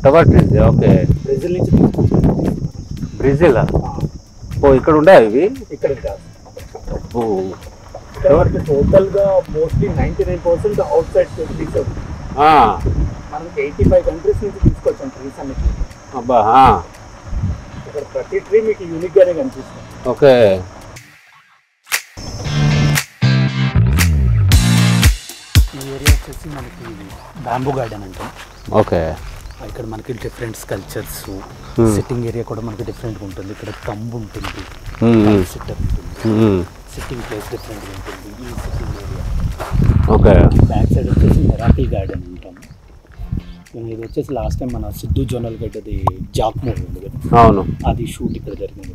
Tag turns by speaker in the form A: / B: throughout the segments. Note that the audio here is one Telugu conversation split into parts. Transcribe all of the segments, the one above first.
A: పుట్టపర్తి. ఓకే.
B: బ్రెజిల్ నుంచి తీసుకొచ్చారు.
A: బ్రెజిల్ ఓ ఇక్కడ ఉండే ఇవి
B: ఇక్కడ కాదు. ఇక్కడ మనకి టోటల్గా మోస్ట్లీ 99% అవుట్ సైడ్ ట్రీస్. మనకి 85 కంట్రీస్ నుంచి తీసుకొచ్చాం ట్రీస్ అన్నిటి.
A: అబ్బా.
B: ఇక్కడ ప్రతి ట్రీ మీకు యూనిక్ గానే కనిపిస్తుంది.
A: ఓకే.
B: ఈ ఏరియా వచ్చేసి మనకి బ్యాంబూ గార్డెన్ అంటాం.
A: ఓకే.
B: ఇక్కడ మనకి డిఫరెంట్ స్కల్చర్స్, సిట్టింగ్ ఏరియా కూడా మనకి డిఫరెంట్గా ఉంటుంది. ఇక్కడ తంబు ఉంటుంది, సిట్టర్ ఉంటుంది, సిట్టింగ్ ప్లేస్ డిఫరెంట్గా ఉంటుంది ఈ sitting area.
A: Okay.
B: Back side వచ్చేసి మెరాకీ గార్డెన్ అంటాం. ఇది వచ్చేసి లాస్ట్ టైం మన సిద్ధు జోనల్ గడ్డది జాక్ మూవీ ఉంది కదా,
A: అవును,
B: అది షూట్ ఇక్కడ జరిగింది.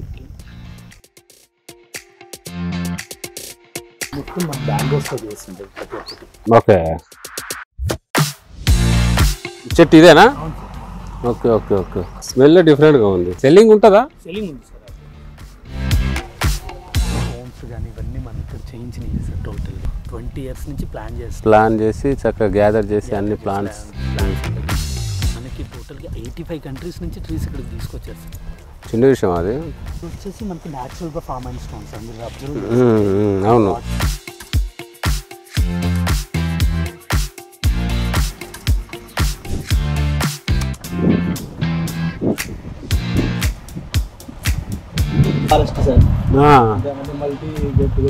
B: మొత్తం మన బ్యాంగోస్తో చేసింది ప్రతి ఒక్కటి.
A: ఓకే. చెట్టు ఇదేనా? Okay okay okay. స్మెల్ డిఫరెంట్గా ఉంది. సెల్లింగ్ ఉంటుందా?
B: సెల్లింగ్ ఉంది సార్. హోమ్స్ కానీ ఇవన్నీ మనం ఇక్కడ చేయించినాయి సార్. టోటల్ 20 years నుంచి ప్లాన్ చేసి చక్కగా గ్యాదర్ చేసి అన్ని ప్లాంట్స్ మనకి టోటల్గా 85 కంట్రీస్ నుంచి ట్రీస్ ఇక్కడికి తీసుకొచ్చారు సార్.
A: చిన్న విషయం అది.
B: వచ్చేసి మనకి న్యాచురల్గా ఫార్మ్ అయిన స్టోన్స్ మీరు అబ్జర్వ్.
A: అవును.
B: Forest sir.
A: మల్టీ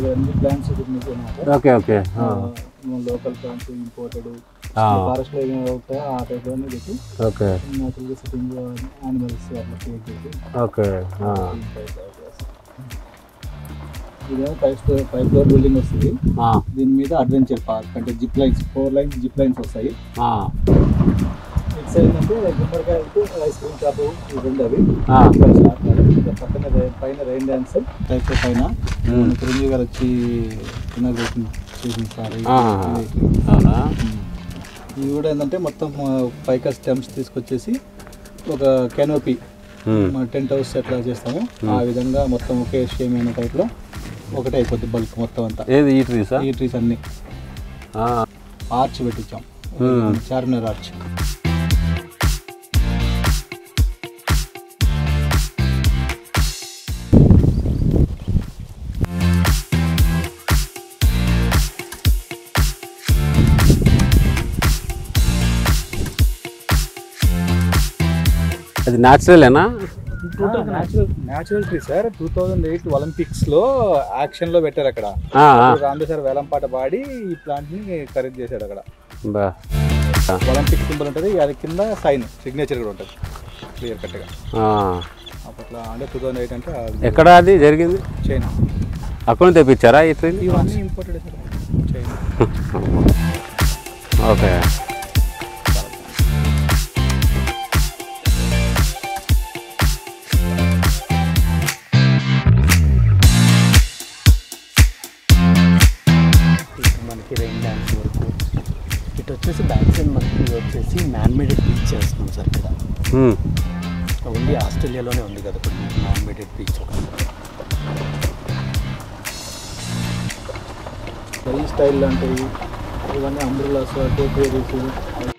B: అన్ని plants
A: okay okay.
B: Local plants, imported forest లో ఏమైనా ఉంటాయో ఆ టైప్లోనే పెట్టి
A: ఓకే
B: న్యాచురల్గా సిట్టింగ్ యానిమల్స్ అట్లా క్రియేట్ చేసి.
A: ఓకే.
B: ఇదేమో 5 floor బిల్డింగ్ వస్తుంది. దీని మీద అడ్వెంచర్ పార్క్ అంటే zip lines, 4 lines zip lines వస్తాయి. ఇట్స్ ఏంటంటే గుమ్మడికాయలు, ఐస్ క్రీమ్ షాప్, ఇవి రెండు. అవి పక్కన పైన రైన్ డ్యాన్స్ టైప్ పైన చిరంజీవి గారు వచ్చి ఇనాగ్రేషన్ చేసిన సార్. ఇవి కూడా ఏంటంటే మొత్తం పైకా స్టెమ్స్ తీసుకొచ్చేసి ఒక కెనోపీ టెంట్ హౌస్ ఎట్లా చేస్తాము ఆ విధంగా మొత్తం ఒకే సేమ్ అయిన టైప్లో ఒకటే అయిపోద్ది బల్క్ మొత్తం అంతా.
A: ఏది ఈ ట్రీస్?
B: ఈ ట్రీస్ అన్ని ఆర్చ్ పెట్టించాం, చార్మినార్ ఆర్చ్.
A: అది న్యాచురలేనా?
B: Natural tree sir. 2008 ఒలింపిక్స్లో యాక్షన్లో పెట్టారు అక్కడ. రాందే సార్ వేలంపాట పాడి ఈ ప్లాంట్ని ఖరీదు చేశాడు అక్కడ. ఒలింపిక్ సింబల్ ఉంటుంది, అది కింద సైన్ సిగ్నేచర్ కూడా ఉంటుంది క్లియర్ కట్గా. అప్పట్లో అంటే 2008 అంటే
A: ఎక్కడ అది జరిగింది?
B: చైనా.
A: అక్కడ తెప్పించారా ఈ ట్రీ?
B: ఇవన్నీ ఇంపోర్టెడ్ సార్, చైనా.
A: ఓకే.
B: మనకి రైన్ డ్యాన్స్ వరకు ఇటు వచ్చేసి బ్యాక్ సైడ్ మనకి వచ్చేసి మ్యాన్ మేడెడ్ బీచ్ చేస్తున్నాం సార్. ఇక్కడ ఓన్లీ ఆస్ట్రేలియాలోనే ఉంది కదా మ్యాన్ మేడెడ్ బీచ్. ఈ స్టైల్ లాంటివి ఇవన్నీ అంబ్రెల్లాస్, టోపీస్,